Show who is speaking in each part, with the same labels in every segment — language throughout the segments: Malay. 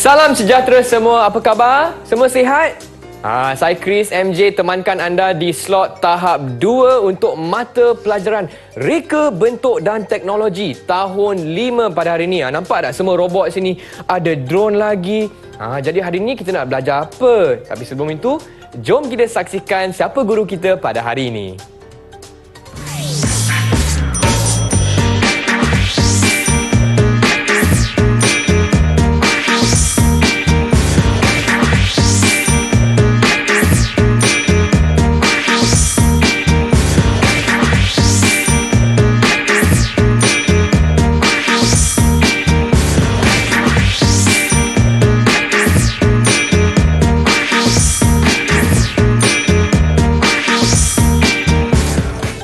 Speaker 1: Salam sejahtera semua, apa khabar? Semua sihat? Saya Chris MJ temankan anda di slot tahap 2 untuk mata pelajaran Reka Bentuk dan Teknologi tahun 5 pada hari ini. Nampak tak semua robot sini? Ada drone lagi. Jadi hari ini kita nak belajar apa? Tapi sebelum itu, jom kita saksikan siapa guru kita pada hari ini.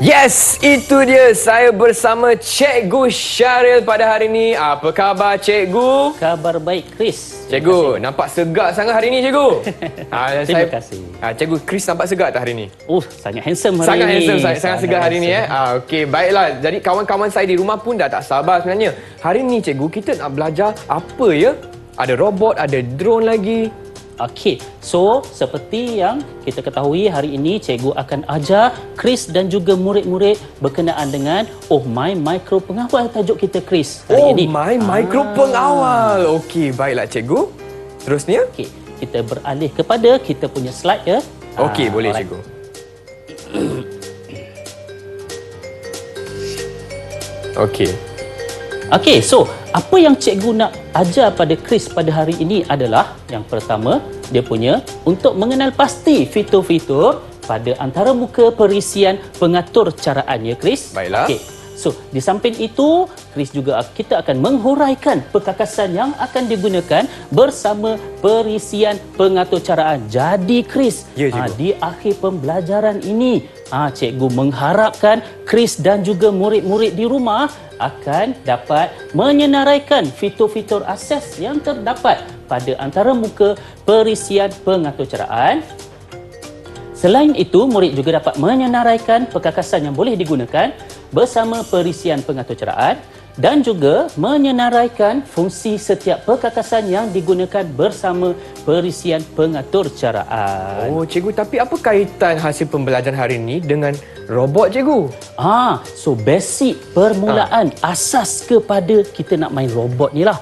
Speaker 1: Yes, itu dia. Saya bersama Cikgu Syaril pada hari ini. Apa khabar, Cikgu?
Speaker 2: Kabar baik, Chris.
Speaker 1: Cikgu, nampak segar sangat hari ini, Cikgu.
Speaker 2: Terima kasih.
Speaker 1: Cikgu, Chris nampak segar tak hari ini?
Speaker 2: Sangat handsome hari
Speaker 1: sangat
Speaker 2: ini.
Speaker 1: Handsome, sangat segar hari ini. Okey, baiklah. Jadi kawan-kawan saya di rumah pun dah tak sabar sebenarnya. Hari ini, Cikgu, kita nak belajar apa ya? Ada robot, ada drone lagi.
Speaker 2: Okey, so seperti yang kita ketahui hari ini cikgu akan ajar Chris dan juga murid-murid berkenaan dengan Oh My Micro Pengawal tajuk kita Chris hari ini.
Speaker 1: Oh My Micro Pengawal. Okey, baiklah cikgu. Terusnya?
Speaker 2: Okey, kita beralih kepada kita punya slide ya.
Speaker 1: Okey, boleh cikgu. Okey.
Speaker 2: Okey, so apa yang cikgu nak ajar pada Chris pada hari ini adalah yang pertama, dia punya untuk mengenal pasti fitur-fitur pada antarmuka perisian pengatur caraan ya Chris.
Speaker 1: Baiklah.
Speaker 2: Okey. So, di samping itu, Chris juga kita akan menghuraikan perkakasan yang akan digunakan bersama perisian pengatur caraan. Jadi Chris, di akhir pembelajaran ini, cikgu mengharapkan Chris dan juga murid-murid di rumah akan dapat menyenaraikan fitur-fitur asas yang terdapat pada antarmuka perisian pengatur caraan. Selain itu, murid juga dapat menyenaraikan perkakasan yang boleh digunakan bersama perisian pengatur caraan dan juga menyenaraikan fungsi setiap perkakasan yang digunakan bersama perisian pengatur caraan.
Speaker 1: Oh, cikgu, tapi apa kaitan hasil pembelajaran hari ini dengan robot, cikgu?
Speaker 2: So basic permulaan asas kepada kita nak main robot ni lah.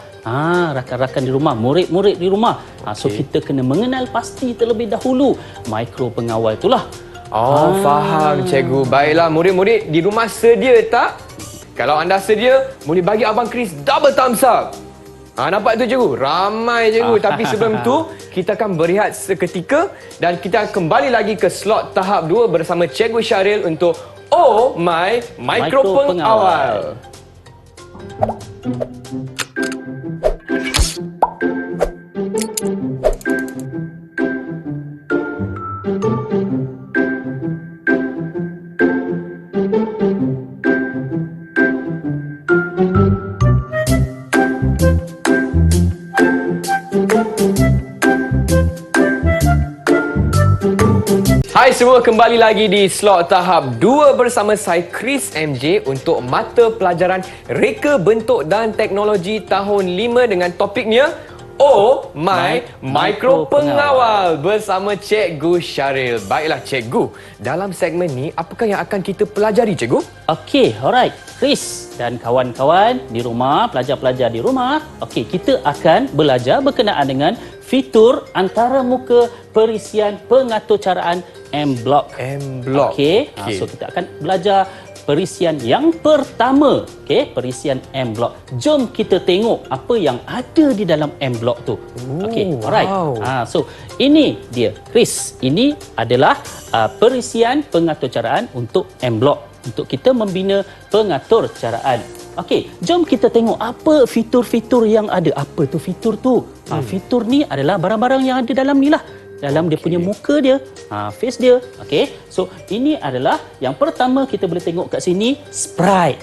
Speaker 2: Rakan-rakan di rumah, murid-murid di rumah. So kita kena mengenal pasti terlebih dahulu mikro pengawal itulah.
Speaker 1: Faham cikgu. Baiklah, murid-murid di rumah sedia tak? Kalau anda sedia, boleh bagi Abang Chris double thumbs up. Nampak tu cikgu? Ramai cikgu. Tapi sebelum tu, kita akan berehat seketika dan kita akan kembali lagi ke slot tahap 2 bersama Cikgu Syaril untuk Oh My Micro Pengawal. Hai semua, kembali lagi di slot tahap 2 bersama saya Chris MJ untuk mata pelajaran Reka Bentuk dan Teknologi tahun 5 dengan topiknya Oh My Micro Pengawal bersama Cikgu Syaril. Baiklah cikgu, dalam segmen ni apakah yang akan kita pelajari cikgu?
Speaker 2: Okey, alright. Chris dan kawan-kawan di rumah, pelajar-pelajar di rumah, kita akan belajar berkenaan dengan fitur antarmuka perisian pengatur caraan M-Block.
Speaker 1: M-Block.
Speaker 2: So kita akan belajar perisian yang pertama, perisian M-Block. Jom kita tengok apa yang ada di dalam M-Block tu. Alright. So ini dia, Chris. Ini adalah perisian pengatur caraan untuk M-Block. Untuk kita membina pengatur caraan. Jom kita tengok apa fitur-fitur yang ada. Apa tu fitur tu? Fitur ni adalah barang-barang yang ada dalam ni lah. Dalam dia punya muka dia, face dia. So ini adalah yang pertama kita boleh tengok kat sini, sprite.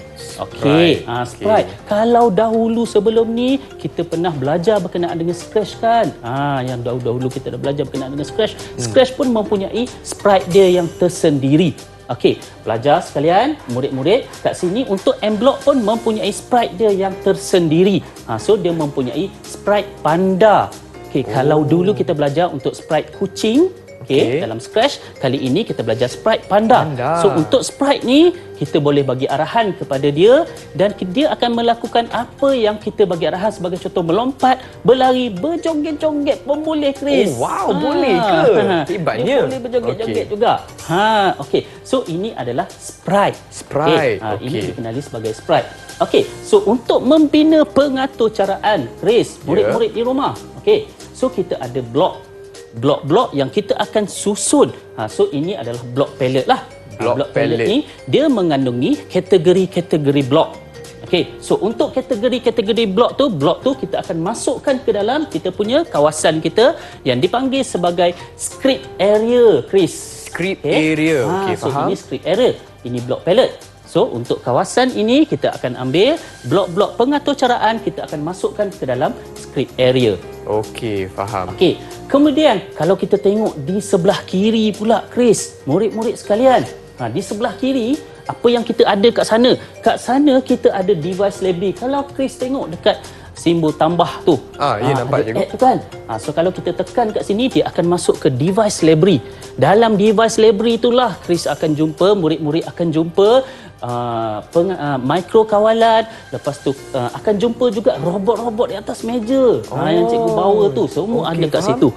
Speaker 2: Sprite. Kalau dahulu sebelum ni kita pernah belajar berkenaan dengan Scratch kan? Yang dahulu kita dah belajar berkenaan dengan Scratch. Scratch pun mempunyai sprite dia yang tersendiri. Okey, pelajar sekalian, murid-murid kat sini untuk M-Block pun mempunyai sprite dia yang tersendiri. So dia mempunyai sprite panda. Okey, kalau dulu kita belajar untuk sprite kucing, dalam Scratch, kali ini kita belajar sprite panda. So untuk sprite ni kita boleh bagi arahan kepada dia dan dia akan melakukan apa yang kita bagi arahan, sebagai contoh melompat, berlari, berjoget-joget pun boleh, Chris.
Speaker 1: Oh wow, boleh ke? Hebatnya.
Speaker 2: Dia boleh berjoget-joget juga. Okey. So ini adalah sprite.
Speaker 1: Sprite.
Speaker 2: Ini dikenali sebagai sprite. Okey, so untuk membina pengaturcaraan, Chris, murid-murid di rumah. Okey. So kita ada blok-blok yang kita akan susun. So ini adalah blok palette lah. Blok palette ni dia mengandungi kategori-kategori blok. Okey, so untuk kategori-kategori blok tu kita akan masukkan ke dalam kita punya kawasan kita yang dipanggil sebagai script area, Chris.
Speaker 1: Script area. Okey,
Speaker 2: so
Speaker 1: faham.
Speaker 2: ini script area. Ini blok palette. So untuk kawasan ini kita akan ambil blok-blok pengaturcaraan, kita akan masukkan ke dalam script area.
Speaker 1: Okey, faham.
Speaker 2: Okey, kemudian kalau kita tengok di sebelah kiri pula, Chris, murid-murid sekalian, di sebelah kiri apa yang kita ada kat sana? Kat sana kita ada device library. Kalau Chris tengok dekat simbol tambah tu,
Speaker 1: nampak je
Speaker 2: tu kan. So kalau kita tekan kat sini, dia akan masuk ke device library. Dalam device library itulah Chris akan jumpa, murid-murid akan jumpa mikro kawalan, lepas tu akan jumpa juga robot-robot di atas meja yang cikgu bawa tu, semua ada kat situ.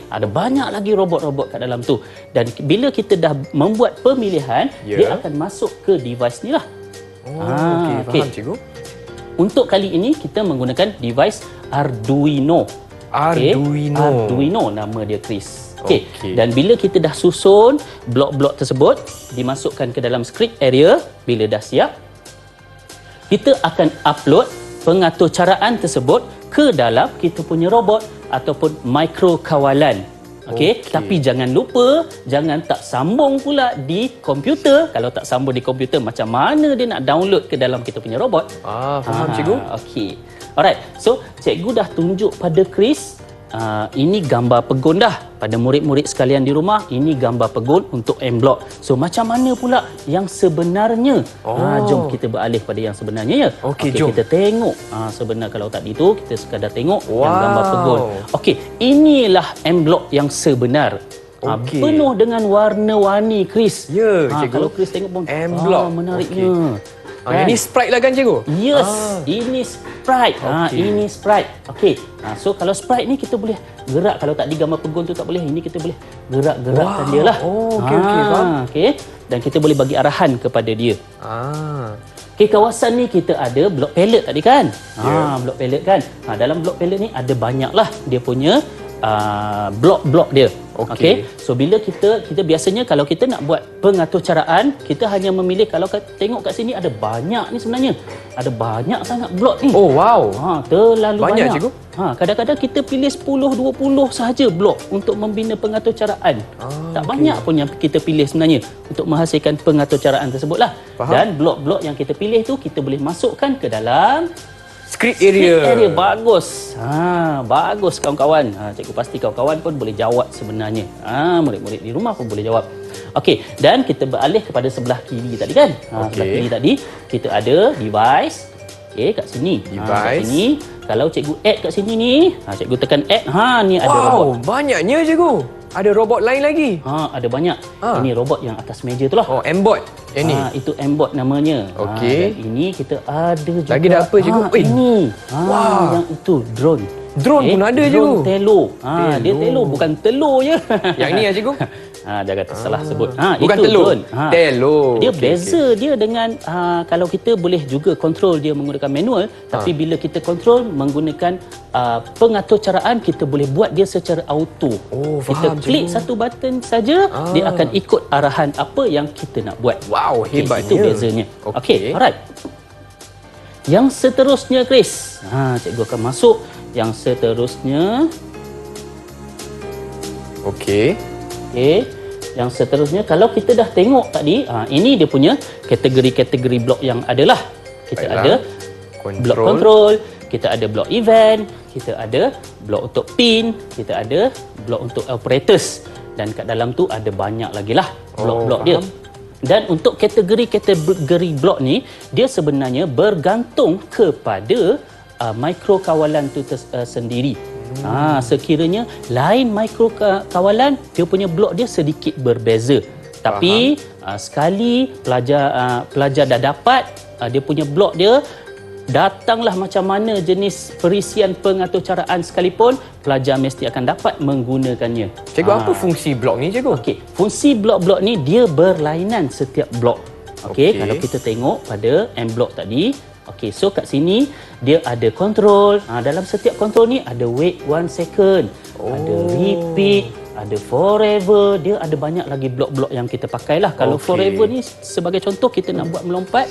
Speaker 2: Ada banyak lagi robot-robot kat dalam tu, dan bila kita dah membuat pemilihan, dia akan masuk ke device ni lah.
Speaker 1: Faham cikgu.
Speaker 2: Untuk kali ini kita menggunakan device Arduino. Arduino nama dia, Chris. Dan bila kita dah susun blok-blok tersebut, dimasukkan ke dalam script area, bila dah siap, kita akan upload pengaturcaraan tersebut ke dalam kita punya robot ataupun mikro kawalan. Tapi jangan lupa, jangan tak sambung pula di komputer. Kalau tak sambung di komputer, macam mana dia nak download ke dalam kita punya robot?
Speaker 1: Faham cikgu.
Speaker 2: Alright, so cikgu dah tunjuk pada Chris, ini gambar pegun dah. Pada murid-murid sekalian di rumah, ini gambar pegun untuk M-Block. So macam mana pula yang sebenarnya? Jom kita beralih pada yang sebenarnya, ya.
Speaker 1: Jom
Speaker 2: kita tengok. Sebenar kalau tadi tu kita sekadar tengok yang gambar pegun. Inilah M-Block yang sebenar. Penuh dengan warna-warni, Chris.
Speaker 1: Cikgu.
Speaker 2: Kalau Chris tengok pun
Speaker 1: M-Block.
Speaker 2: menariknya.
Speaker 1: Ini sprite lah kan cikgu?
Speaker 2: Yes, ini sprite. Ini sprite. So kalau sprite ni kita boleh gerak. Kalau tadi gambar pegun tu tak boleh, ini kita boleh gerak-gerakkan dia lah. Dan kita boleh bagi arahan kepada dia. Kawasan ni kita ada blok palette tadi kan? Blok palette kan? Dalam blok palette ni ada banyak lah dia punya blok-blok dia. So bila kita biasanya kalau kita nak buat pengaturcaraan, kita hanya memilih, kalau tengok kat sini ada banyak ni sebenarnya. Ada banyak sangat blok ni. Terlalu banyak.
Speaker 1: Cikgu.
Speaker 2: Kadang-kadang kita pilih 10-20 sahaja blok untuk membina pengaturcaraan. Tak banyak pun yang kita pilih sebenarnya untuk menghasilkan pengaturcaraan tersebut lah. Dan blok-blok yang kita pilih tu kita boleh masukkan ke dalam
Speaker 1: script area.
Speaker 2: Bagus. Bagus kawan-kawan. Cikgu pasti kawan-kawan pun boleh jawab sebenarnya. Murid-murid di rumah pun boleh jawab. Dan kita beralih kepada sebelah kiri tadi kan? Sebelah kiri tadi kita ada device. Kat sini. Kat sini. Kalau cikgu add kat sini ni, cikgu tekan add. Ni ada robot.
Speaker 1: Banyaknya cikgu. Ada robot lain lagi.
Speaker 2: Ada banyak. Ini robot yang atas meja tu lah.
Speaker 1: M-Bot. Yang ni.
Speaker 2: Itu M-Bot namanya. Dan ini kita ada juga.
Speaker 1: Lagi dah apa cikgu?
Speaker 2: Ini. Yang itu drone.
Speaker 1: Drone pun ada cikgu.
Speaker 2: Drone telo. Dia telo, bukan telur je.
Speaker 1: Yang ni ya cikgu?
Speaker 2: Jangan tersalah sebut.
Speaker 1: Bukan
Speaker 2: itu
Speaker 1: telur.
Speaker 2: drone.
Speaker 1: Telur.
Speaker 2: Dia beza dia dengan kalau kita boleh juga kontrol dia menggunakan manual, tapi bila kita kontrol menggunakan pengaturcaraan, kita boleh buat dia secara auto. Kita klik satu button saja, dia akan ikut arahan apa yang kita nak buat.
Speaker 1: Hebatnya.
Speaker 2: Itu bezanya. Alright. Yang seterusnya, Chris. Cikgu akan masuk yang seterusnya. Yang seterusnya, kalau kita dah tengok tadi, ini dia punya kategori-kategori blok yang ada lah. Kita ada blok control, kita ada blok event, kita ada blok untuk pin, kita ada blok untuk operators, dan kat dalam tu ada banyak lagi lah blok-blok dia. Dan untuk kategori-kategori blok ni, dia sebenarnya bergantung kepada mikro kawalan tu sendiri. Sekiranya lain mikrokawalan, dia punya blok dia sedikit berbeza. Tapi sekali pelajar dah dapat dia punya blok dia, datanglah macam mana jenis perisian pengaturcaraan sekalipun, pelajar mesti akan dapat menggunakannya.
Speaker 1: Cikgu, apa fungsi blok ni, cikgu?
Speaker 2: Okey, fungsi blok-blok ni dia berlainan setiap blok. Okey, kalau kita tengok pada M block tadi, okey, so kat sini dia ada kontrol. Dalam setiap kontrol ni ada wait 1 second, ada repeat, ada forever, dia ada banyak lagi blok-blok yang kita pakailah. Kalau forever ni sebagai contoh kita nak buat melompat,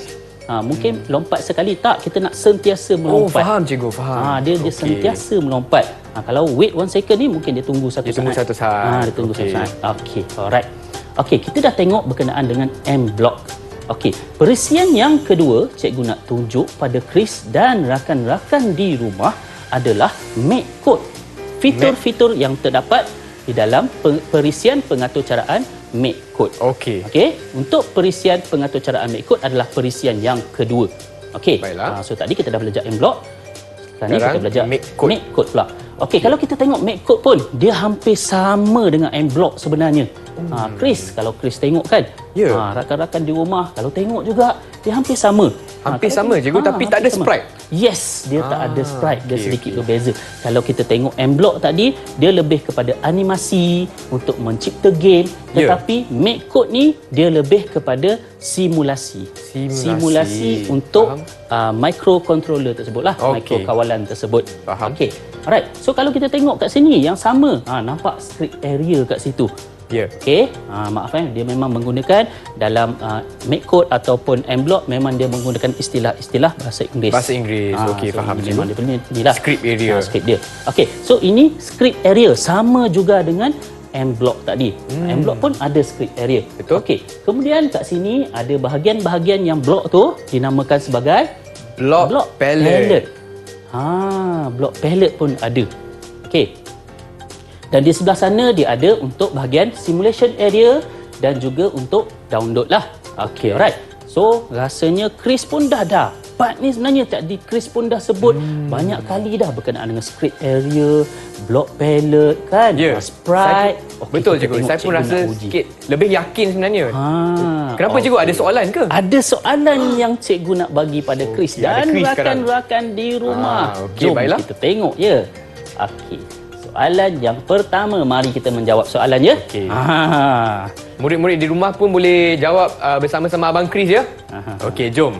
Speaker 2: mungkin lompat sekali tak, kita nak sentiasa melompat.
Speaker 1: Faham cikgu, faham.
Speaker 2: Dia sentiasa melompat. Kalau wait 1 second ni mungkin dia tunggu satu saat.
Speaker 1: Satu saat.
Speaker 2: Dia tunggu satu saat. Okey, alright. Okey, kita dah tengok berkenaan dengan M block. Okey, perisian yang kedua cikgu nak tunjuk pada Chris dan rakan-rakan di rumah adalah make code. Fitur-fitur yang terdapat di dalam perisian pengaturcaraan make code.
Speaker 1: Okey.
Speaker 2: Untuk perisian pengaturcaraan make code adalah perisian yang kedua. Okey.
Speaker 1: Baiklah.
Speaker 2: So tadi kita dah belajar M block. Sekarang ni kita belajar
Speaker 1: make code.
Speaker 2: Make code pula. Okey, kalau kita tengok make code pun dia hampir sama dengan M block sebenarnya. Chris, kalau Chris tengok kan, rakan-rakan di rumah kalau tengok juga dia hampir sama.
Speaker 1: Hampir sama cikgu, tapi tak ada sprite.
Speaker 2: Yes, dia tak ada sprite, dia sedikit berbeza. Kalau kita tengok M block tadi, dia lebih kepada animasi untuk mencipta game, tetapi make code ni dia lebih kepada simulasi untuk microcontroller tersebutlah, microkawalan tersebut.
Speaker 1: Faham.
Speaker 2: Okey. Alright. So kalau kita tengok kat sini yang sama, nampak script area kat situ. Okey, maaf dia memang menggunakan dalam make code ataupun M block, memang dia menggunakan istilah-istilah bahasa Inggeris.
Speaker 1: Bahasa Inggeris. Okey,
Speaker 2: so
Speaker 1: faham.
Speaker 2: Memang dia punya inilah
Speaker 1: Script area.
Speaker 2: Script dia. Okey, so ini script area sama juga dengan M block tadi. M block pun ada script area.
Speaker 1: Betul.
Speaker 2: Okey, kemudian kat sini ada bahagian-bahagian yang blok tu dinamakan sebagai
Speaker 1: Block palette.
Speaker 2: Block palette pun ada. Okey. Dan di sebelah sana dia ada untuk bahagian simulation area dan juga untuk download lah. Okey, alright. So, rasanya Chris pun dah dapat ni sebenarnya. Tadi Chris pun dah sebut banyak kali dah berkenaan dengan script area, block palette kan, sprite.
Speaker 1: Betul cikgu, saya pun rasa sikit lebih yakin sebenarnya. Kenapa cikgu, ada soalan ke?
Speaker 2: Ada soalan yang cikgu nak bagi pada Chris dan rakan-rakan di rumah. Jom
Speaker 1: baiklah.
Speaker 2: kita tengok ya. Okey. Soalan yang pertama, mari kita menjawab soalan ya.
Speaker 1: Murid-murid di rumah pun boleh jawab bersama-sama Abang Chris ya. Okey, jom.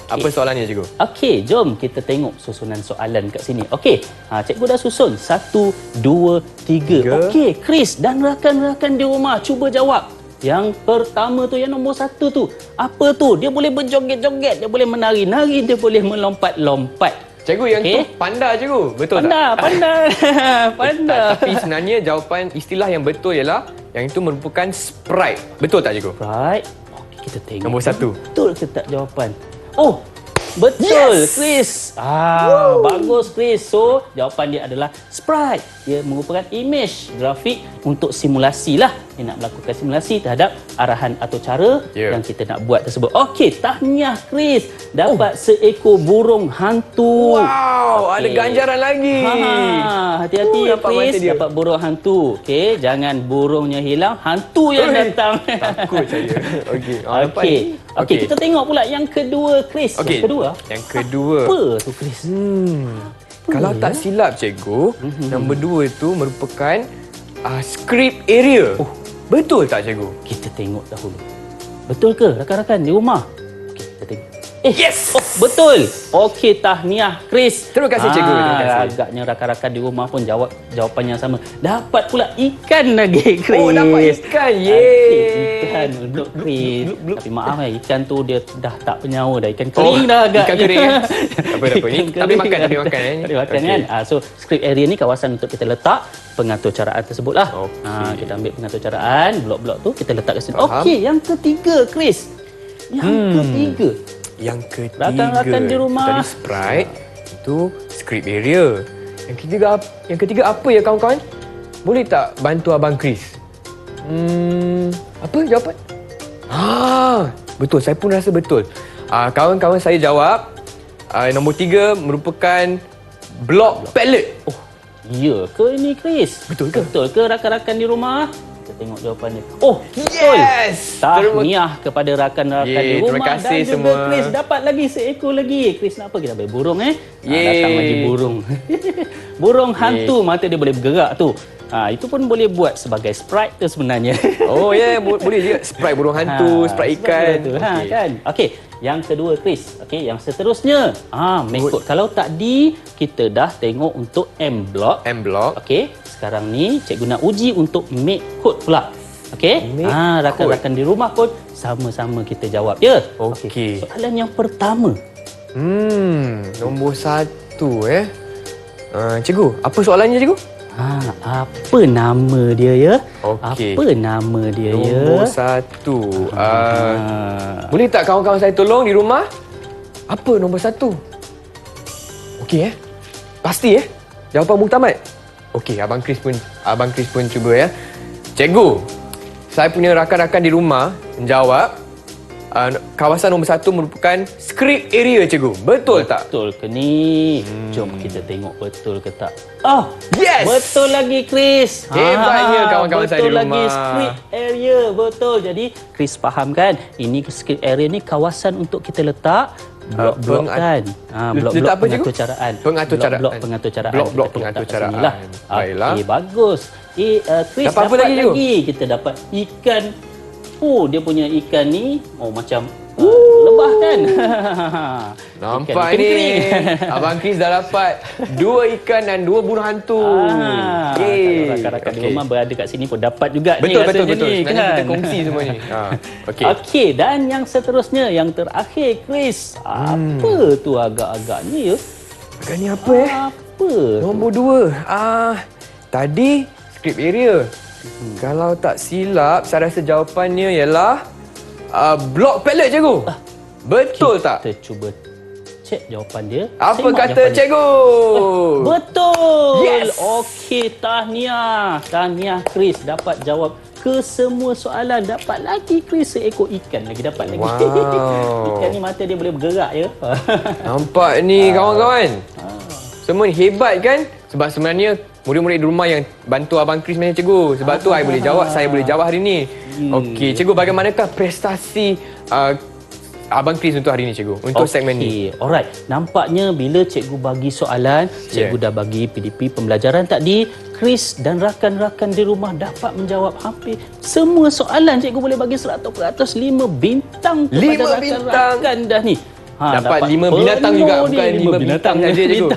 Speaker 1: Apa soalannya cikgu?
Speaker 2: Okey, jom kita tengok susunan soalan kat sini. Okey, cikgu dah susun 1, 2, 3. Okey, Chris dan rakan-rakan di rumah cuba jawab. Yang pertama tu, yang nombor 1 tu, apa tu? Dia boleh berjoget-joget, dia boleh menari-nari, dia boleh melompat-lompat.
Speaker 1: Cikgu, yang tu panda cikgu. Betul tak? Panda. Tapi sebenarnya jawapan istilah yang betul ialah yang itu merupakan sprite. Betul tak cikgu?
Speaker 2: Sprite. Okey, kita tengok.
Speaker 1: Nombor 1.
Speaker 2: Betul ke tak jawapan? Oh, betul, Chris. Bagus Chris. So, jawapan dia adalah sprite. Dia merupakan image grafik untuk simulasi lah. Dia nak melakukan simulasi terhadap arahan atau cara yang kita nak buat tersebut. Okey, tahniah Chris. Dapat seekor burung hantu.
Speaker 1: Wow, ada ganjaran lagi.
Speaker 2: Hati-hati ya Chris, dapat burung hantu. Okey, jangan burungnya hilang, hantu yang datang.
Speaker 1: Takut saya.
Speaker 2: Okey, kita tengok pula yang kedua Chris.
Speaker 1: Yang kedua.
Speaker 2: Apa tu Chris?
Speaker 1: Kalau tak silap cikgu, nombor 2 tu merupakan script area. Betul tak cikgu?
Speaker 2: Kita tengok dahulu. Betul ke rakan-rakan di rumah? Okey, kita tengok.
Speaker 1: Yes!
Speaker 2: Betul. Okey, tahniah Chris.
Speaker 1: Terima kasih cikgu. Terima kasih.
Speaker 2: Agaknya rakan-rakan di rumah pun jawab jawapan yang sama. Dapat pula ikan lagi Chris.
Speaker 1: Oh, dapat ikan. Yeay.
Speaker 2: Ikan untuk Chris. Tapi maaf ikan tu dia dah tak bernyawa dah. Ikan kering dah agak.
Speaker 1: Ikan kering. Apa ni? Tapi makan
Speaker 2: kan. So, script area ni kawasan untuk kita letak pengaturcaraan tersebut lah. Kita ambil pengaturcaraan, blok-blok tu kita letak ke sini. Okey, yang ketiga Chris. Yang ketiga, rakan-rakan di rumah.
Speaker 1: Tadi sprite, itu script area. Yang ketiga apa ya kawan-kawan? Boleh tak bantu Abang Chris? Apa jawapan? Betul, saya pun rasa betul. Kawan-kawan saya jawab nombor 3 merupakan block palette.
Speaker 2: Ya ke ini, Chris?
Speaker 1: Betul ke?
Speaker 2: Betul ke rakan-rakan di rumah? Kita tengok jawapannya. Oh, betul.
Speaker 1: Yes!
Speaker 2: Tahniah kepada rakan-rakan di
Speaker 1: Yeay,
Speaker 2: rumah
Speaker 1: terima kasih
Speaker 2: dan juga
Speaker 1: semua.
Speaker 2: Chris dapat lagi seekor lagi. Chris nak apa? Kita ambil burung
Speaker 1: Yeay.
Speaker 2: datang lagi burung. Burung hantu, mata dia boleh bergerak tu. Itu pun boleh buat sebagai sprite tu sebenarnya.
Speaker 1: Oh ya, boleh juga sprite burung hantu, sprite ikan.
Speaker 2: Tu, kan. Okey, yang kedua Chris. Okey, yang seterusnya. Make code. Kalau tadi kita dah tengok untuk M block.
Speaker 1: M-block.
Speaker 2: Okey, sekarang ni cikgu nak uji untuk make code pula. Okey?
Speaker 1: Make
Speaker 2: Rakan-rakan di rumah pun sama-sama kita jawab ya.
Speaker 1: Okey.
Speaker 2: Soalan yang pertama.
Speaker 1: Nombor 1 cikgu, apa soalannya cikgu?
Speaker 2: Apa nama dia ya?
Speaker 1: Okey.
Speaker 2: Apa nama dia
Speaker 1: Nombor
Speaker 2: ya?
Speaker 1: 1. Boleh tak kawan-kawan saya tolong di rumah? Apa nombor 1? Okey Pasti jawapan muktamad. Okey, Abang Chris pun cuba ya. Cikgu, saya punya rakan-rakan di rumah menjawab kawasan nombor 1 merupakan script area cikgu. Betul tak?
Speaker 2: Betul ke ni? Jom kita tengok betul ke tak.
Speaker 1: Yes!
Speaker 2: Betul lagi Chris.
Speaker 1: Hebatnya kawan-kawan saya di rumah.
Speaker 2: Betul lagi script area. Betul. Jadi Chris faham kan? Ini script area ni kawasan untuk kita letak blok-blok kan. Blok-blok pengatur caraan. Blok-blok pengatur caraan.
Speaker 1: Blok-blok pengatur caraan.
Speaker 2: Baiklah. Okey, bagus. Chris
Speaker 1: Dapat apa lagi, cikgu?
Speaker 2: Kita dapat ikan. Dia punya ikan ni macam lebah kan.
Speaker 1: Nampak ni. Abang Chris dah dapat 2 ikan dan 2 burung hantu.
Speaker 2: Kalau rakan-rakan di rumah berada kat sini pun dapat juga ni
Speaker 1: Betul.
Speaker 2: rasanya ni,
Speaker 1: Sebenarnya
Speaker 2: kan?
Speaker 1: kita kongsi semua ni.
Speaker 2: Okey, dan yang seterusnya, yang terakhir Chris. Apa tu agak-agaknya ya?
Speaker 1: Agak ni apa
Speaker 2: Apa?
Speaker 1: Nombor 2. Tadi script area. Kalau tak silap, saya rasa jawapannya ialah blok pallet cikgu. Betul tak?
Speaker 2: Kita cuba cek jawapan dia.
Speaker 1: Apa
Speaker 2: Tengok
Speaker 1: kata
Speaker 2: jawapan dia.
Speaker 1: cikgu?
Speaker 2: Betul.
Speaker 1: Yes.
Speaker 2: Okey, tahniah Chris dapat jawab ke semua soalan. Dapat lagi Chris seekor ikan lagi dapat lagi.
Speaker 1: Wow.
Speaker 2: Ikan ni mata dia boleh bergerak ya.
Speaker 1: Nampak ni kawan-kawan. Semua ni hebat kan? Sebab sebenarnya murid-murid di rumah yang bantu Abang Chris sebenarnya cikgu. Sebab tu saya boleh jawab hari ni. Okey, cikgu, bagaimanakah prestasi Abang Chris untuk hari ni cikgu? Untuk segmen ni.
Speaker 2: Alright. Nampaknya bila cikgu bagi soalan, cikgu dah bagi PDP pembelajaran tadi, Chris dan rakan-rakan di rumah dapat menjawab hampir semua soalan. Cikgu boleh bagi 100% 5 bintang kepada rakan-rakan dah ni.
Speaker 1: Dapat 5 binatang juga, bukan 5 bintang saja cikgu.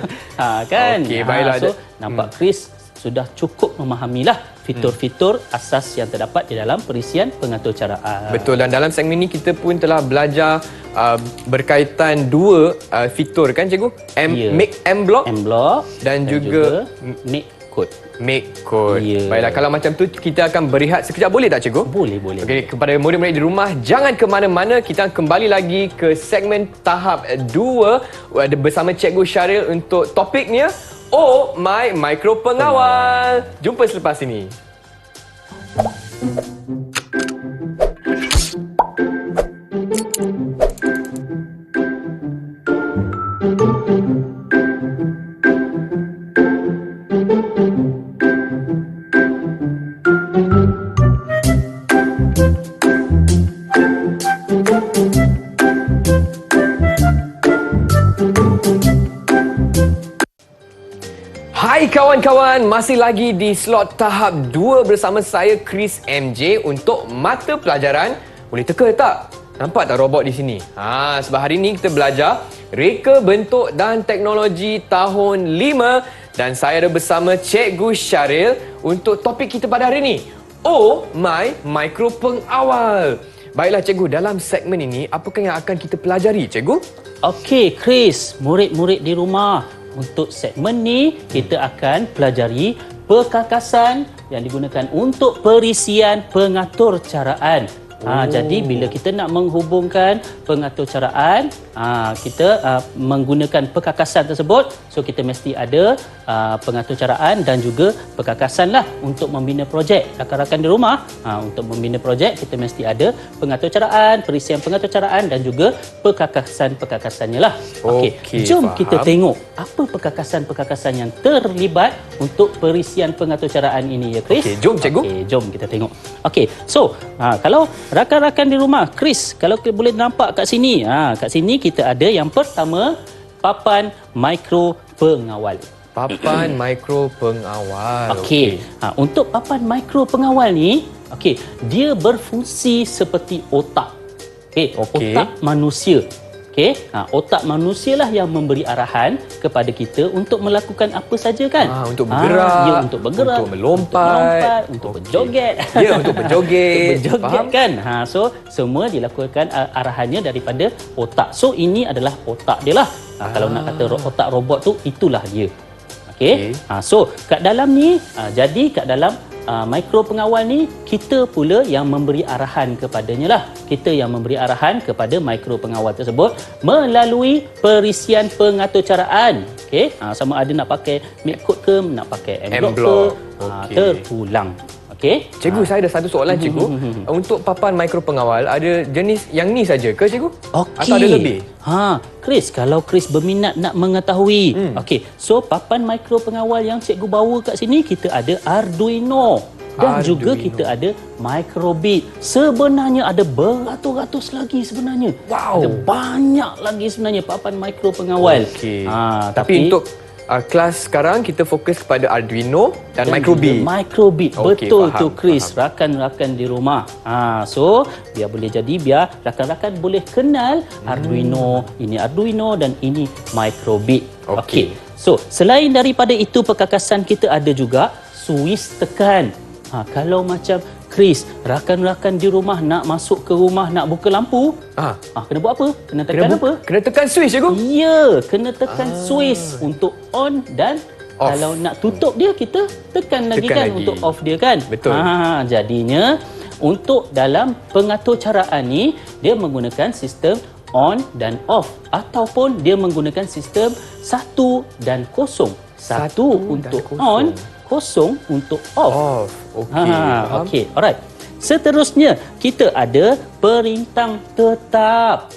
Speaker 2: Kan?
Speaker 1: Okey, baiklah.
Speaker 2: So, nampak Chris sudah cukup memahamilah fitur-fitur asas yang terdapat di dalam perisian pengatur caraan.
Speaker 1: Betul, dan dalam segmen ini kita pun telah belajar berkaitan 2 fitur kan cikgu? Make M block dan juga
Speaker 2: make code.
Speaker 1: Make code.
Speaker 2: Ya.
Speaker 1: Baiklah, kalau macam tu kita akan berehat sekejap, boleh tak cikgu?
Speaker 2: Boleh.
Speaker 1: Okey, kepada murid-murid di rumah, jangan ke mana-mana. Kita kembali lagi ke segmen tahap 2 bersama Cikgu Syaril untuk topiknya Oh My Micro Pengawal. Jumpa selepas ini. Hai kawan-kawan, masih lagi di slot tahap 2 bersama saya Chris MJ untuk mata pelajaran. Boleh teka tak? Nampak tak robot di sini? Sebab hari ini kita belajar reka bentuk dan teknologi tahun 5 dan saya ada bersama Cikgu Syaril untuk topik kita pada hari ini. Oh My Micro Pengawal. Baiklah cikgu, dalam segmen ini apakah yang akan kita pelajari cikgu?
Speaker 2: Okey Chris, murid-murid di rumah. Untuk segmen ni, kita akan pelajari perkakasan yang digunakan untuk perisian pengatur caraan. Jadi bila kita nak menghubungkan pengaturcaraan, kita menggunakan perkakasan tersebut, so kita mesti ada pengaturcaraan dan juga perkakasan lah untuk membina projek. Rakan-rakan di rumah, untuk membina projek kita mesti ada pengaturcaraan, perisian pengaturcaraan dan juga perkakasan-perkakasannya lah. Okey, jom kita tengok apa perkakasan-perkakasan yang terlibat untuk perisian pengaturcaraan ini ya Chris.
Speaker 1: Okey, jom cikgu.
Speaker 2: Okey, jom kita tengok. Okey, so kalau rakan-rakan di rumah, Chris, kalau kita boleh nampak kat sini, kat sini kita ada yang pertama, papan mikro pengawal.
Speaker 1: Papan mikro pengawal.
Speaker 2: Okey. Untuk papan mikro pengawal ni, dia berfungsi seperti otak. Otak manusia. Otak manusia lah yang memberi arahan kepada kita untuk melakukan apa saja kan?
Speaker 1: Untuk bergerak,
Speaker 2: untuk bergerak,
Speaker 1: untuk melompat,
Speaker 2: untuk berjoget.
Speaker 1: Ya, untuk berjoget.
Speaker 2: Untuk berjoget kan? So semua dilakukan arahannya daripada otak. So ini adalah otak dia lah. Kalau nak kata otak robot tu, itulah dia. So kat dalam ni, jadi kat dalam mikro pengawal ni, kita pula yang memberi arahan kepadanya lah. Kita yang memberi arahan kepada mikro pengawal tersebut melalui perisian pengaturcaraan. Sama ada nak pakai MacCode ke, nak pakai M-Block ke, terpulang.
Speaker 1: Cikgu, saya ada satu soalan cikgu. Untuk papan mikro pengawal, ada jenis yang ni saja ke cikgu? Atau ada lebih?
Speaker 2: Chris, kalau Chris berminat nak mengetahui. So papan mikro pengawal yang cikgu bawa kat sini, kita ada Arduino. Dan juga kita ada Microbit. Sebenarnya ada beratus-ratus lagi sebenarnya. Ada banyak lagi sebenarnya papan mikro pengawal.
Speaker 1: Tapi untuk kelas sekarang kita fokus kepada Arduino dan Microbit.
Speaker 2: Microbit, betul tu Chris, rakan-rakan di rumah. So biar boleh jadi, biar rakan-rakan boleh kenal Arduino, ini Arduino dan ini Microbit. So selain daripada itu, perkakasan kita ada juga switch tekan. Kalau macam Chris, rakan-rakan di rumah nak masuk ke rumah, nak buka lampu, kena buat apa? Kena tekan apa?
Speaker 1: Kena tekan switch cikgu?
Speaker 2: Ya, kena tekan switch untuk on dan off. Kalau nak tutup dia, kita tekan lagi untuk off dia kan?
Speaker 1: Betul.
Speaker 2: Jadinya untuk dalam pengaturcaraan ni, dia menggunakan sistem on dan off, ataupun dia menggunakan sistem 1 dan 0. 1 untuk on, 0 untuk off. Alright. Seterusnya kita ada perintang tetap.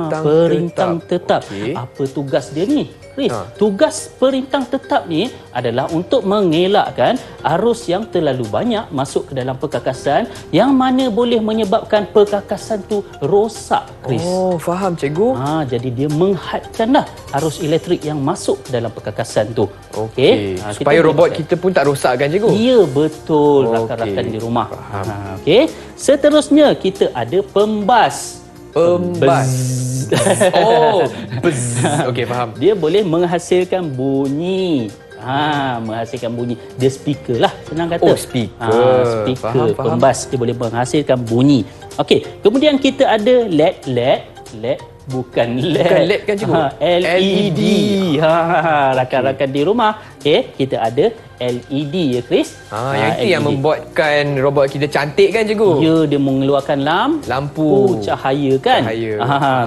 Speaker 2: Perintang tetap. Apa tugas dia ni, Chris? Tugas perintang tetap ni adalah untuk mengelakkan arus yang terlalu banyak masuk ke dalam perkakasan, yang mana boleh menyebabkan perkakasan tu rosak, Chris.
Speaker 1: Faham cikgu.
Speaker 2: Jadi dia menghadkanlah arus elektrik yang masuk ke dalam perkakasan tu.
Speaker 1: Supaya robot kita pun tak rosak kan cikgu?
Speaker 2: Ya, betul, rakan-rakan di rumah. Seterusnya kita ada pembas. Faham. Dia boleh menghasilkan bunyi. Menghasilkan bunyi. Dia speaker lah, senang kata. Speaker. Faham. Pembas, dia boleh menghasilkan bunyi. Kemudian kita ada LED. Bukan LED
Speaker 1: kan cikgu?
Speaker 2: LED. Rakan-rakan di rumah, kita ada LED ya Chris.
Speaker 1: Yang itu yang membuatkan robot kita cantik kan cikgu?
Speaker 2: Ya, dia mengeluarkan lampu cahaya kan?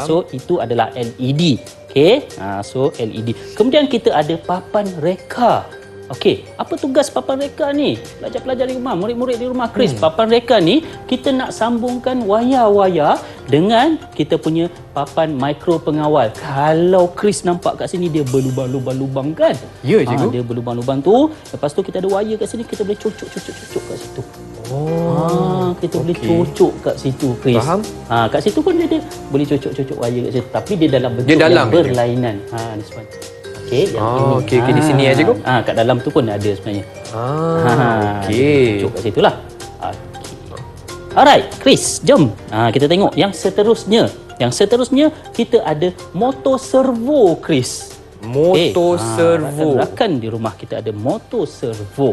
Speaker 2: So itu adalah LED. So LED. Kemudian kita ada papan reka. Apa tugas papan reka ni? Pelajar-pelajar di rumah, murid-murid di rumah, Chris. Papan reka ni kita nak sambungkan wayar-wayar dengan kita punya papan mikro pengawal. Kalau Chris nampak kat sini, dia berlubang-lubang kan?
Speaker 1: Ya, cikgu.
Speaker 2: Dia berlubang-lubang tu. Lepas tu kita ada wayar kat sini, kita boleh cocok kat situ. Kita boleh cocok kat situ, Chris.
Speaker 1: Faham.
Speaker 2: Kat situ pun dia boleh cocok wayar kat situ. Tapi dia dalam bentuk yang berlainan. Ni sebab.
Speaker 1: Di sini ya cikgu.
Speaker 2: Kat dalam tu pun ada sebenarnya. Cocok kat situ lah. Alright, Chris, jom kita tengok yang seterusnya. Yang seterusnya kita ada motor servo, Chris.
Speaker 1: Motor servo.
Speaker 2: Rakan di rumah kita ada motor servo.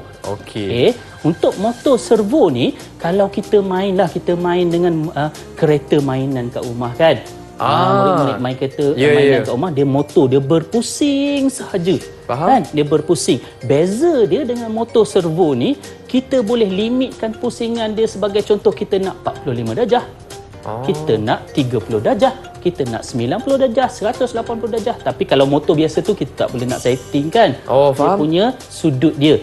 Speaker 2: Untuk motor servo ni, kalau kita main dengan kereta mainan kat rumah kan. Murid-murid main kereta mainan kat rumah, dia motor dia berpusing sahaja.
Speaker 1: Faham.
Speaker 2: Kan? Dia berpusing. Beza dia dengan motor servo ni, kita boleh limitkan pusingan dia. Sebagai contoh, kita nak 45 darjah. Kita nak 30 darjah, kita nak 90 darjah, 180 darjah. Tapi kalau motor biasa tu kita tak boleh nak setting kan. Dia
Speaker 1: faham.
Speaker 2: punya sudut dia.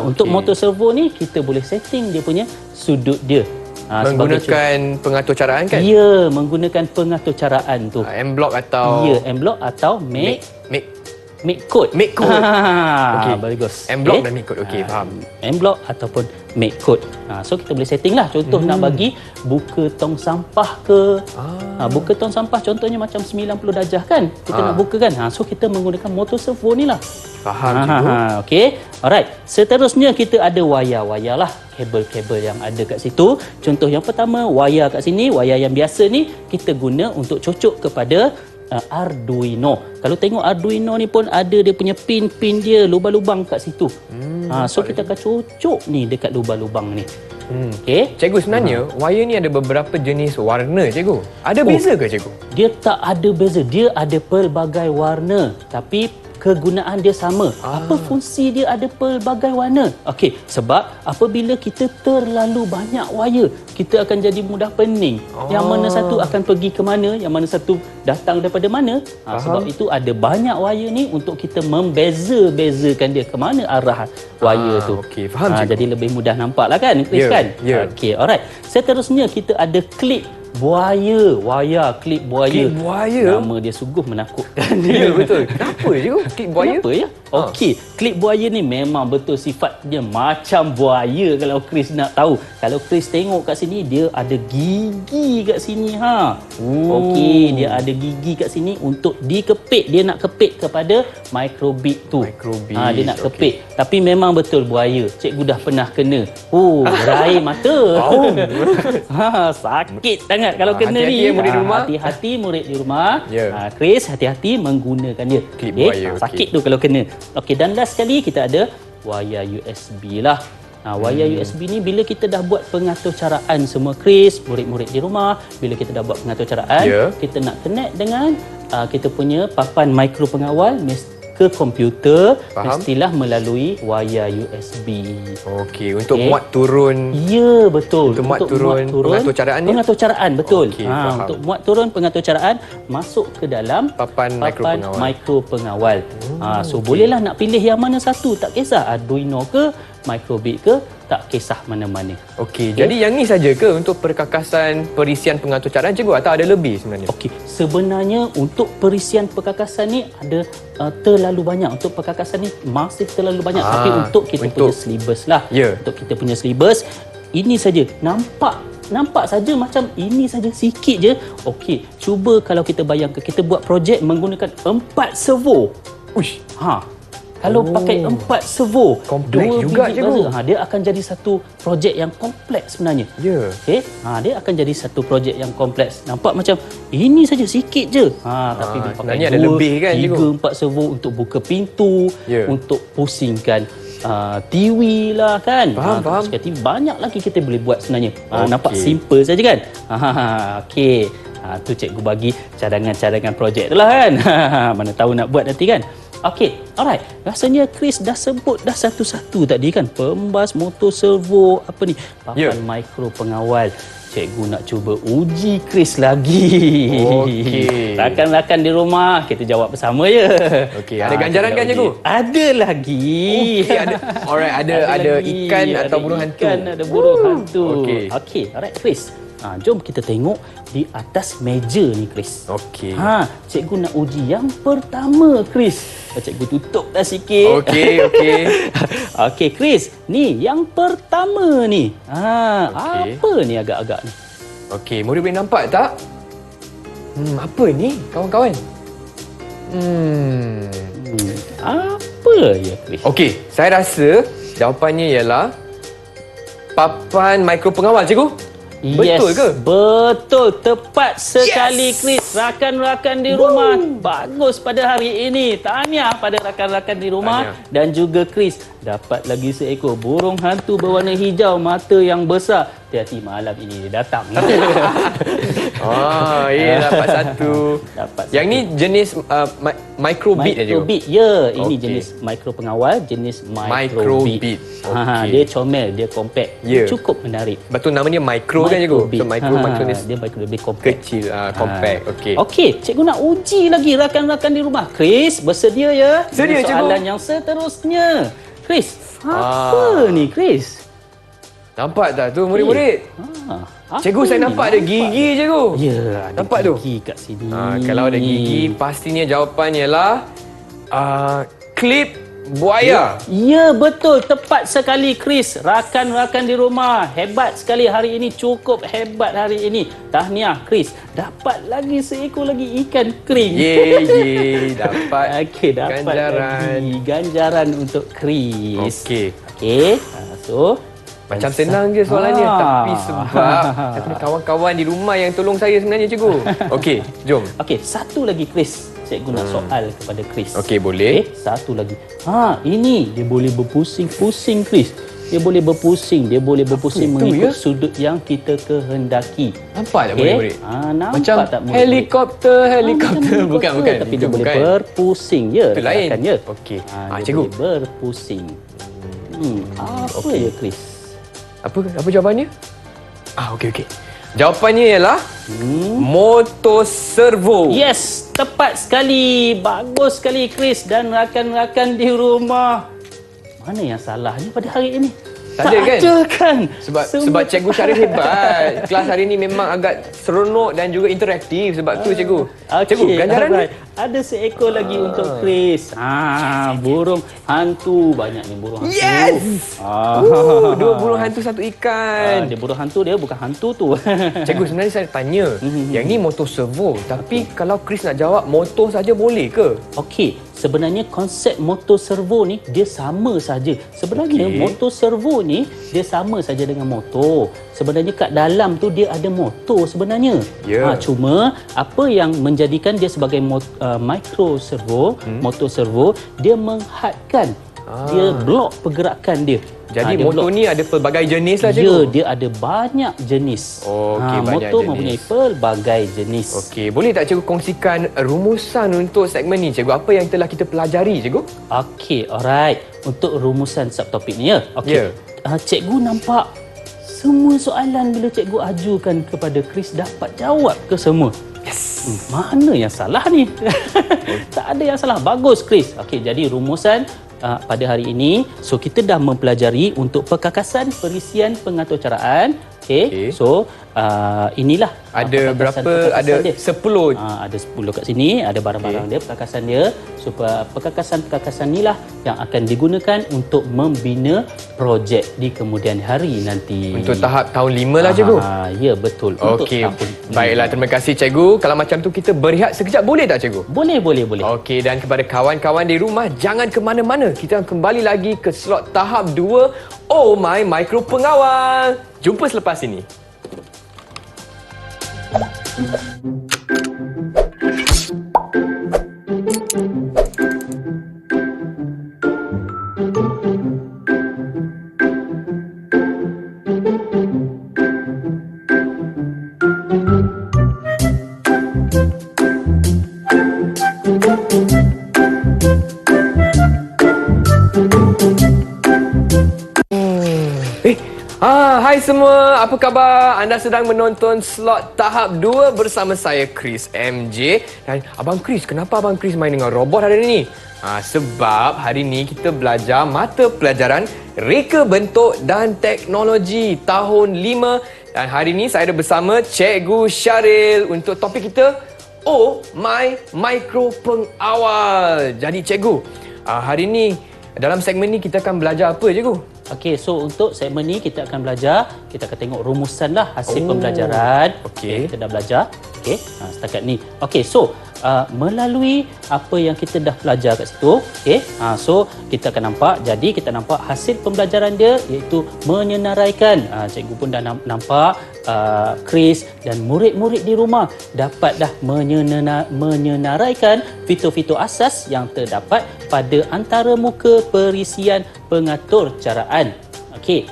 Speaker 2: Untuk motor servo ni kita boleh setting dia punya sudut dia.
Speaker 1: Menggunakan pengatur caraan kan?
Speaker 2: Ya, menggunakan pengatur caraan tu.
Speaker 1: M-block atau
Speaker 2: Ya, M-block atau make code.
Speaker 1: Make code. Okey.
Speaker 2: Bagus.
Speaker 1: M-block dan make code. Okey, faham.
Speaker 2: M-block ataupun make code. So kita boleh setting lah. Contoh nak bagi buka tong sampah ke. Buka tong sampah contohnya macam 90 darjah kan. Kita nak buka kan. So kita menggunakan motor servo ni lah.
Speaker 1: Faham, cikgu.
Speaker 2: Okey. Alright. Seterusnya kita ada wayar-wayar lah. Kabel-kabel yang ada kat situ. Contoh yang pertama, wayar kat sini. Wayar yang biasa ni kita guna untuk cocok kepada Arduino. Kalau tengok Arduino ni pun ada dia punya pin-pin dia, lubang-lubang kat situ. So kita akan cocok ni dekat lubang-lubang ni. Okey.
Speaker 1: Cikgu, sebenarnya wayar ni ada beberapa jenis warna, cikgu. Ada beza ke, cikgu?
Speaker 2: Dia tak ada beza. Dia ada pelbagai warna. Tapi kegunaan dia sama. Apa fungsi dia ada pelbagai warna? Okey, sebab apabila kita terlalu banyak wayar, kita akan jadi mudah pening. Yang mana satu akan pergi ke mana, yang mana satu datang daripada mana. Sebab itu ada banyak wayar ni untuk kita membeza-bezakan dia ke mana arah wayar tu.
Speaker 1: Okey, faham, cikgu.
Speaker 2: Jadi lebih mudah nampak lah kan, Chris, kan? Okey, alright. Seterusnya kita ada klip buaya. Klip buaya.
Speaker 1: Klip buaya?
Speaker 2: Nama dia sungguh menakutkan.
Speaker 1: Ya, betul. Kenapa, cikgu? Klip buaya?
Speaker 2: Kenapa ya? Okey, klip buaya ni memang betul sifat dia macam buaya kalau Chris nak tahu. Kalau Chris tengok kat sini, dia ada gigi kat sini. Okey, dia ada gigi kat sini untuk dikepit. Dia nak kepit kepada microbit tu. Dia nak kepit. Tapi memang betul buaya. Cikgu dah pernah kena. Berair mata. Sakit sangat kalau kena
Speaker 1: Hati-hati
Speaker 2: ni.
Speaker 1: murid di rumah.
Speaker 2: Hati-hati murid di rumah.
Speaker 1: Ya.
Speaker 2: Chris, hati-hati menggunakan dia.
Speaker 1: Klip buaya,
Speaker 2: Sakit tu kalau kena. Okey, dan last sekali kita ada wayar USB lah. Wayar USB ni bila kita dah buat pengatur caraan semua, Chris, murid-murid di rumah, bila kita dah buat pengatur caraan, kita nak connect dengan kita punya papan mikro pengawal ke komputer, mestilah melalui wayar USB.
Speaker 1: Okey, untuk muat turun.
Speaker 2: Ya, betul.
Speaker 1: Untuk muat turun pengatur caraan ni?
Speaker 2: Pengatur caraan, betul.
Speaker 1: Okey,
Speaker 2: untuk muat turun pengatur caraan, masuk ke dalam
Speaker 1: papan
Speaker 2: mikro pengawal. So bolehlah nak pilih yang mana satu, tak kisah Arduino ke, Microbit ke, tak kisah mana-mana.
Speaker 1: Okey, jadi yang ni saja ke untuk perkakasan perisian pengatur caraan, cikgu, atau ada lebih sebenarnya?
Speaker 2: Okey, sebenarnya untuk perisian perkakasan ni ada terlalu banyak. Untuk perkakasan ni masih terlalu banyak. Tapi untuk kita punya syllabus lah. Untuk kita punya syllabus, ini saja. Nampak saja macam ini saja, sikit je. Okey, cuba kalau kita bayangkan kita buat projek menggunakan 4 servo.
Speaker 1: Uish.
Speaker 2: Kalau pakai 4 servo,
Speaker 1: kompleks
Speaker 2: 2
Speaker 1: juga,
Speaker 2: biji
Speaker 1: cikgu.
Speaker 2: buzzer, dia akan jadi satu projek yang kompleks sebenarnya. Okey, dia akan jadi satu projek yang kompleks. Nampak macam ini saja sikit je. Tapi dia pakai
Speaker 1: ada lebih kan,
Speaker 2: 3-4 servo untuk buka pintu, untuk pusingkan TV lah kan.
Speaker 1: Faham.
Speaker 2: TV banyak lagi kita boleh buat sebenarnya. Nampak simple saja kan. Okey. Tu cikgu bagi cadangan-cadangan projek tu lah kan. Mana tahu nak buat nanti kan. Okey, alright. Rasanya Chris dah sebut dah satu-satu tadi kan. Pembas, motor servo, apa ni? Papan mikro pengawal. Cikgu nak cuba uji Chris lagi.
Speaker 1: Okey.
Speaker 2: Rakan-rakan di rumah, kita jawab bersama je.
Speaker 1: Okey, ada ganjaran kan, cikgu?
Speaker 2: Ada lagi.
Speaker 1: Okey, ada ikan atau burung hantu.
Speaker 2: Ada burung hantu.
Speaker 1: Okey,
Speaker 2: alright Chris. Jom kita tengok di atas meja ni, Chris.
Speaker 1: Okey.
Speaker 2: Cikgu nak uji yang pertama, Chris. Cikgu tutup dah sikit.
Speaker 1: Okey.
Speaker 2: Okey, Chris. Ni yang pertama ni. Apa ni agak-agak ni?
Speaker 1: Okey, murid boleh nampak tak? Apa ni, kawan-kawan?
Speaker 2: Apa ya, Chris?
Speaker 1: Okey, saya rasa jawapannya ialah papan mikro pengawal, cikgu. Betul ke?
Speaker 2: Betul. Tepat sekali, Chris. Rakan-rakan di rumah, bagus pada hari ini. Tahniah pada rakan-rakan di rumah. Dan juga Chris, dapat lagi seekor burung hantu berwarna hijau, mata yang besar. Hati-hati, malam ini dia datang.
Speaker 1: Dapat satu.
Speaker 2: Dapat
Speaker 1: Yang ni jenis microbit aja.
Speaker 2: Microbit, ya. Ini
Speaker 1: Okey.
Speaker 2: jenis mikro pengawal, jenis
Speaker 1: Microbit.
Speaker 2: microbit.
Speaker 1: Okey.
Speaker 2: Dia comel, dia compact.
Speaker 1: Ya.
Speaker 2: Cukup menarik.
Speaker 1: Betul nama dia micro kan cikgu? So micro maksudnya
Speaker 2: Dia micro lebih compact.
Speaker 1: kecil, compact. Okey.
Speaker 2: Okey, cikgu nak uji lagi rakan-rakan di rumah. Chris, bersedia ya?
Speaker 1: Sedia,
Speaker 2: Dengan
Speaker 1: cikgu.
Speaker 2: soalan yang seterusnya. Chris, apa ni Chris?
Speaker 1: Nampak tak tu murid-murid?
Speaker 2: Apa
Speaker 1: Cikgu, saya
Speaker 2: ni?
Speaker 1: nampak ada gigi cikgu.
Speaker 2: Ya, ada
Speaker 1: Nampak tu?
Speaker 2: gigi kat sini.
Speaker 1: Kalau ada gigi, pastinya jawapannya ialah klip buaya.
Speaker 2: Ya, betul. Tepat sekali, Chris. Rakan-rakan di rumah, hebat sekali hari ini. Cukup hebat hari ini. Tahniah, Chris. Dapat lagi seekor lagi ikan kering.
Speaker 1: Ye, dapat
Speaker 2: Okey, dapat
Speaker 1: ganjaran.
Speaker 2: lagi ganjaran untuk Chris.
Speaker 1: Okey.
Speaker 2: Okey. So,
Speaker 1: Macam senang je soalannya, tapi sebab saya punya kawan-kawan di rumah yang tolong saya sebenarnya cikgu. Okey, jom.
Speaker 2: Okey, satu lagi Chris. Cikgu nak soal kepada Chris.
Speaker 1: Okey, boleh.
Speaker 2: Satu lagi. Ini dia boleh berpusing-pusing Chris. Dia boleh berpusing mengikut sudut yang kita kehendaki.
Speaker 1: Nampak tak
Speaker 2: Okey?
Speaker 1: murid-murid?
Speaker 2: Nampak
Speaker 1: Macam
Speaker 2: tak murid-murid?
Speaker 1: helikopter.
Speaker 2: Macam
Speaker 1: Bukan.
Speaker 2: Tapi
Speaker 1: Itu
Speaker 2: dia boleh
Speaker 1: bukan.
Speaker 2: berpusing ya.
Speaker 1: Itu lain.
Speaker 2: Rakan, ya.
Speaker 1: Okey.
Speaker 2: Dia
Speaker 1: Cikgu.
Speaker 2: boleh berpusing. Apa
Speaker 1: Okey.
Speaker 2: ya Chris?
Speaker 1: Apa jawapannya? Okey. Jawapannya ialah motor servo.
Speaker 2: Yes, tepat sekali. Bagus sekali Chris dan rakan-rakan di rumah. Mana yang salahnya pada hari ini?
Speaker 1: Tak ada
Speaker 2: kan?
Speaker 1: Sebab cikgu Syarif hebat. Kelas hari ni memang agak seronok dan juga interaktif sebab tu cikgu. Cikgu, ganjaran ni?
Speaker 2: Ada seekor lagi untuk Chris. Burung hantu. Banyak ni burung hantu.
Speaker 1: Yes! 2 burung hantu, 1 ikan.
Speaker 2: Dia burung hantu, dia bukan hantu tu.
Speaker 1: Cikgu, sebenarnya saya tanya, yang ni motor servo, tapi kalau Chris nak jawab motor saja boleh ke?
Speaker 2: Okey, sebenarnya konsep motor servo ni dia sama saja. Sebenarnya
Speaker 1: Okey.
Speaker 2: motor servo ni dia sama saja dengan motor. Sebenarnya kat dalam tu dia ada motor sebenarnya.
Speaker 1: Ya.
Speaker 2: Cuma apa yang menjadikan dia sebagai micro servo, motor servo, dia menghadkan. Dia blok pergerakan dia.
Speaker 1: Jadi
Speaker 2: dia
Speaker 1: motor
Speaker 2: blok.
Speaker 1: ni ada pelbagai jenis lah
Speaker 2: Ya,
Speaker 1: cikgu?
Speaker 2: dia ada banyak jenis.
Speaker 1: Okey, banyak
Speaker 2: motor
Speaker 1: jenis.
Speaker 2: mempunyai pelbagai jenis.
Speaker 1: Okey, boleh tak cikgu kongsikan rumusan untuk segmen ni cikgu? Apa yang telah kita pelajari cikgu?
Speaker 2: Okey, alright. Untuk rumusan subtopik ni ya. Okey.
Speaker 1: Ya.
Speaker 2: Cikgu nampak semua soalan bila cikgu ajukan kepada Chris dapat jawab ke semua?
Speaker 1: Yes.
Speaker 2: Mana yang salah ni? Tak ada yang salah. Bagus Chris. Okey, jadi rumusan pada hari ini, so kita dah mempelajari untuk perkakasan perisian pengaturcaraan. Okey. So inilah
Speaker 1: Ada berapa? Ada 10.
Speaker 2: ada 10 kat sini, ada barang-barang dia, perkakasan dia. So perkakasan-perkakasan inilah yang akan digunakan untuk membina projek di kemudian hari nanti.
Speaker 1: Untuk tahap tahun 5 lah cikgu.
Speaker 2: Ya, betul. Untuk
Speaker 1: Okey,
Speaker 2: tahun
Speaker 1: baiklah, terima kasih cikgu. Kalau macam tu kita berehat sekejap boleh tak cikgu?
Speaker 2: Boleh.
Speaker 1: Okey, dan kepada kawan-kawan di rumah, jangan ke mana-mana. Kita akan kembali lagi ke slot tahap 2 Oh My Micro Pengawal. Jumpa selepas ini. Hai semua, apa khabar? Anda sedang menonton slot tahap 2 bersama saya Chris MJ. Dan Abang Chris, kenapa Abang Chris main dengan robot hari ini? Sebab hari ini kita belajar mata pelajaran Reka Bentuk dan Teknologi tahun 5. Dan hari ini saya ada bersama Cikgu Syaril untuk topik kita Oh My Micro Pengawal. Jadi cikgu, hari ini dalam segmen ni kita akan belajar apa cikgu?
Speaker 2: Okey, so untuk segmen ni kita akan belajar, kita akan tengok rumusan lah hasil pembelajaran.
Speaker 1: Okey.
Speaker 2: Kita dah belajar. Okey, setakat ni. Okey, so melalui apa yang kita dah belajar kat situ, okey. So kita akan nampak, jadi kita nampak hasil pembelajaran dia iaitu menyenaraikan. Cikgu pun dah nampak Chris dan murid-murid di rumah dapat dah menyenaraikan fitur-fitur asas yang terdapat pada antaramuka perisian pengatur caraan. Okey,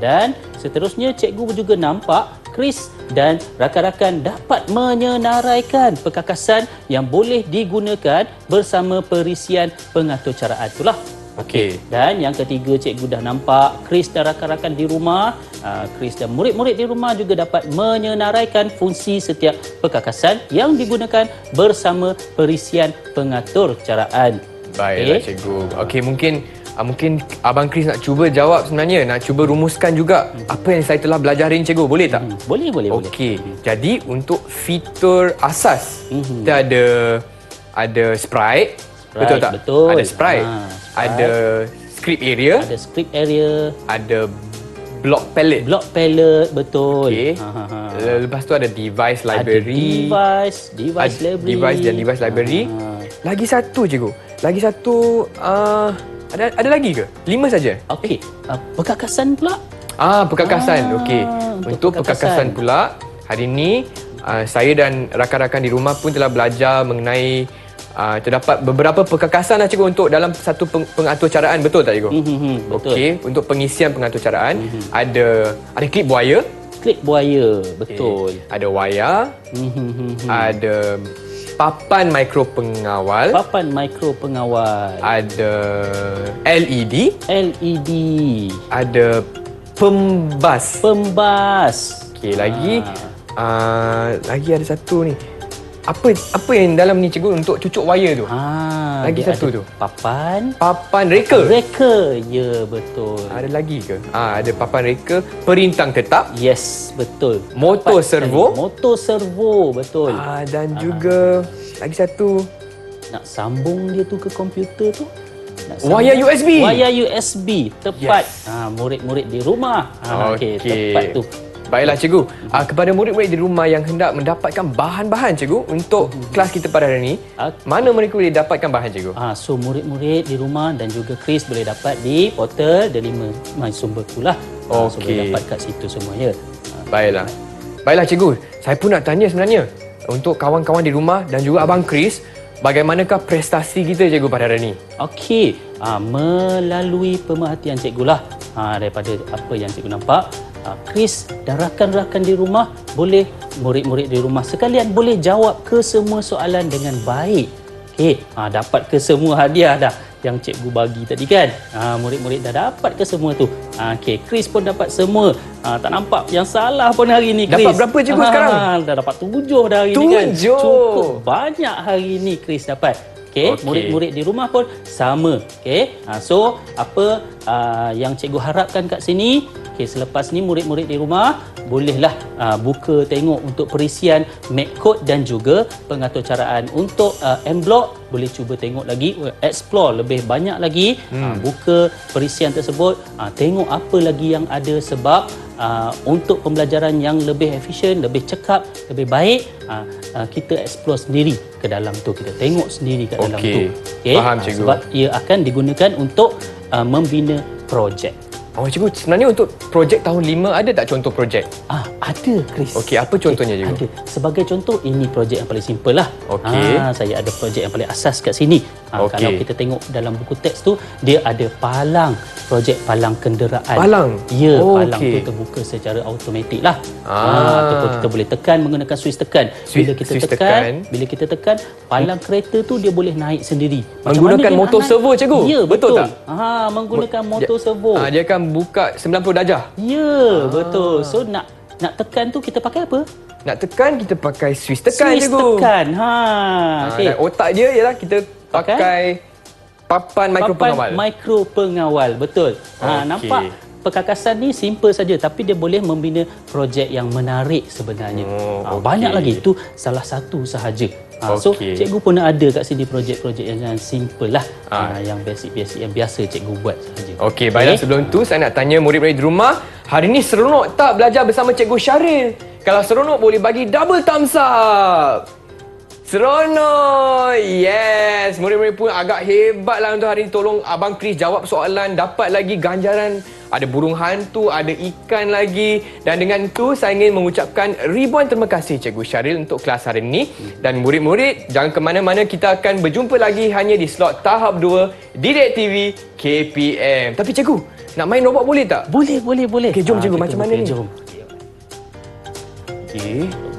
Speaker 2: dan seterusnya cikgu juga nampak Chris dan rakan-rakan dapat menyenaraikan perkakasan yang boleh digunakan bersama perisian pengatur caraan. Itulah.
Speaker 1: Okey.
Speaker 2: Dan yang ketiga, cikgu dah nampak Chris dan rakan-rakan di rumah, Chris dan murid-murid di rumah juga dapat menyenaraikan fungsi setiap perkakasan yang digunakan bersama perisian pengatur caraan.
Speaker 1: Baiklah cikgu. Okey, mungkin Abang Chris nak cuba jawab sebenarnya, nak cuba rumuskan juga apa yang saya telah belajar hari ini cikgu. Boleh tak?
Speaker 2: Boleh.
Speaker 1: Okey. Jadi untuk fitur asas kita ada sprite, betul tak?
Speaker 2: Betul.
Speaker 1: Ada sprite. Ada script area, ada block palette.
Speaker 2: Block palette, betul.
Speaker 1: Okey. Lepas tu ada device library.
Speaker 2: Device library.
Speaker 1: Device dan device library. Lagi satu cikgu. Lagi satu ada lagi ke? 5 saja.
Speaker 2: Okey. Perkakasan pula.
Speaker 1: Perkakasan. Okey. Untuk perkakasan pula, hari ini saya dan rakan-rakan di rumah pun telah belajar mengenai terdapat beberapa perkakasan lah cikgu untuk dalam satu pengatur caraan, betul tak cikgu?
Speaker 2: Betul.
Speaker 1: Okey, untuk pengisian pengatur caraan ada klip buaya.
Speaker 2: Klip buaya, betul.
Speaker 1: Okay. Ada wayar. Ada papan mikro pengawal. Ada LED. Ada pembas. Okey, lagi ada satu ni. Apa yang dalam ni cikgu untuk cucuk wayar tu? Lagi satu tu. Papan reka.
Speaker 2: Ya, betul.
Speaker 1: Ada lagi ke? Ada papan reka, perintang tetap.
Speaker 2: Yes, betul.
Speaker 1: Motor servo.
Speaker 2: Betul.
Speaker 1: Dan juga lagi satu.
Speaker 2: Nak sambung dia tu ke komputer tu.
Speaker 1: Wayar USB.
Speaker 2: Tepat.
Speaker 1: Yes.
Speaker 2: Murid-murid di rumah. Okey, tepat tu.
Speaker 1: Baiklah cikgu, kepada murid-murid di rumah yang hendak mendapatkan bahan-bahan cikgu untuk kelas kita pada hari ini, mana mereka boleh dapatkan bahan cikgu?
Speaker 2: So murid-murid di rumah dan juga Chris boleh dapat di portal Delima My Sumber tu lah. So boleh dapat kat situ semua ya.
Speaker 1: Baiklah cikgu, saya pun nak tanya sebenarnya untuk kawan-kawan di rumah dan juga Abang Chris, bagaimanakah prestasi kita cikgu pada hari ini?
Speaker 2: Okey, melalui pemerhatian cikgu lah, daripada apa yang cikgu nampak, Chris dan rakan-rakan di rumah boleh, murid-murid di rumah sekalian boleh jawab ke semua soalan dengan baik. Okey, dapat ke semua hadiah dah yang cikgu bagi tadi kan. Murid-murid dah dapat ke semua tu. Okey, Chris pun dapat semua. Tak nampak yang salah pun hari ni Chris.
Speaker 1: Dapat berapa cikgu sekarang?
Speaker 2: Dah dapat 7 dah hari ni kan. Cukup banyak hari ni Chris dapat. Okey, murid-murid di rumah pun sama. Okey. So apa yang cikgu harapkan kat sini, selepas ni murid-murid di rumah bolehlah buka tengok untuk perisian MacCode dan juga pengatur caraan untuk M-Block. Boleh cuba tengok lagi, explore lebih banyak lagi, buka perisian tersebut, tengok apa lagi yang ada, sebab untuk pembelajaran yang lebih efisien, lebih cekap, lebih baik, kita explore sendiri ke dalam tu, kita tengok sendiri kat dalam tu.
Speaker 1: Faham cikgu.
Speaker 2: Sebab ia akan digunakan untuk membina projek.
Speaker 1: Cikgu, sebenarnya untuk projek tahun 5 ada tak contoh projek?
Speaker 2: Ada Chris.
Speaker 1: Okey, apa contohnya cikgu?
Speaker 2: Ada. Sebagai contoh, ini projek yang paling simple lah.
Speaker 1: Okey.
Speaker 2: Saya ada projek yang paling asas kat sini. Kalau kita tengok dalam buku teks tu, dia ada palang, projek palang kenderaan.
Speaker 1: Palang?
Speaker 2: Ya, palang tu terbuka secara automatik lah. Ataupun kita boleh tekan menggunakan switch tekan. Bila kita tekan, palang kereta tu dia boleh naik sendiri.
Speaker 1: Menggunakan motor servo cikgu?
Speaker 2: Ya, betul
Speaker 1: tak?
Speaker 2: Menggunakan motor servo.
Speaker 1: Dia akan buka 90 darjah.
Speaker 2: Ya, betul. So nak tekan tu kita pakai apa?
Speaker 1: Nak tekan kita pakai switch tekan cikgu.
Speaker 2: Switch tekan.
Speaker 1: Dan otak dia ialah kita pakai papan mikro
Speaker 2: pengawal. Betul. Nampak perkakasan ni simple saja, tapi dia boleh membina projek yang menarik sebenarnya. Banyak lagi, itu salah satu sahaja. So cikgu pun ada kat sini projek-projek yang simple lah, yang basic-basic yang biasa cikgu buat sahaja.
Speaker 1: Okey, baiklah, sebelum tu saya nak tanya murid-murid di rumah, hari ni seronok tak belajar bersama cikgu Syaril? Kalau seronok boleh bagi double thumbs up. Seronok! Yes! Murid-murid pun agak hebat lah untuk hari ini. Tolong Abang Chris jawab soalan, dapat lagi ganjaran. Ada burung hantu, ada ikan lagi. Dan dengan itu, saya ingin mengucapkan ribuan terima kasih Cikgu Syaril untuk kelas hari ini. Dan murid-murid, jangan ke mana-mana. Kita akan berjumpa lagi hanya di slot tahap 2 Didik TV KPM. Tapi Cikgu, nak main robot boleh tak?
Speaker 2: Boleh.
Speaker 1: Okey, jom Cikgu, macam mana ni?
Speaker 2: Jom.
Speaker 1: Okey.